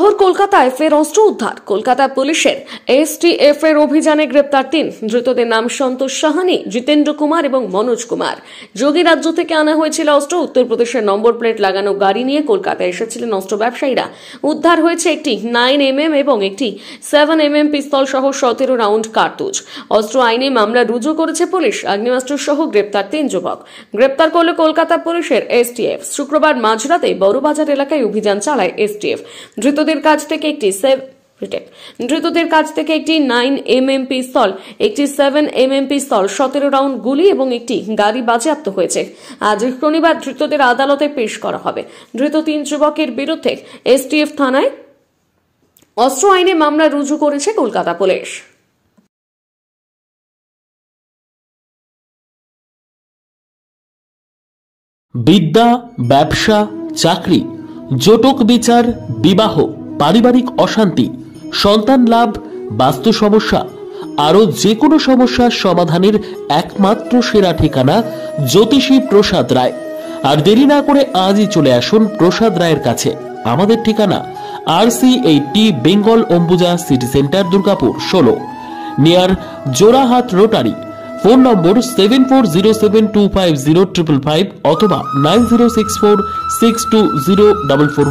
শহর কলকাতায় ফের অস্ত্র উদ্ধার। কলকাতা পুলিশের এসটিএফ এর অভিযানে গ্রেপ্তার 3 ধৃতদের নাম সন্তোষ সাহানি, জিতেন্দ্র কুমার এবং মনোজ কুমার। যোগী রাজ্য থেকে আনা হয়েছিল অস্ত্র। উত্তরপ্রদেশের নম্বর প্লেট লাগানো গাড়ি নিয়ে কলকাতায় এসেছিলেন অস্ত্র ব্যবসায়ীরা। উদ্ধার হয়েছে একটি 9mm এবং একটি 7mm পিস্তল সহ 17 রাউন্ড কার্তুজ। অস্ত্র আইনে মামলা রুজু করেছে পুলিশ। আগ্নেয়াস্ত্র সহ গ্রেপ্তার 3 যুবক। গ্রেপ্তার করল কলকাতা পুলিশের এসটিএফ। শুক্রবার মাঝরাতে বড়বাজার এলাকায় অভিযান চালায় এসটিএফ। ধৃতদের কাছ থেকে একটি 9mm পিস্তল, একটি 7mm পিস্তল, 17 রাউন্ড গুলি এবং একটি গাড়ি বাজেয়াপ্ত হয়েছে। আজ শনিবার ধৃতদের আদালতে পেশ করা হবে। ধৃত 3 যুবকের বিরুদ্ধে এসটিএফ থানায় অস্ত্র আইনে মামলা রুজু করেছে কলকাতা পুলিশ। বিদ্যা, ব্যবসা, চাকরি, জটক বিচার, বিবাহ, পারিবারিক অশান্তি, সন্তান লাভ, বাস্তু সমস্যা, আরো যে কোনো সমস্যার সমাধানের একমাত্র সেরা ঠিকানা জ্যোতিষী প্রসাদ রায়। আর দেরি না করে আজই চলে আসুন প্রসাদ রায়ের কাছে। আমাদের ঠিকানা RC80 Bengal Ambuja city centre, Durgapur 16, near Jorhat rotary. Phone নম্বর 7407250555 অথবা 9064620444।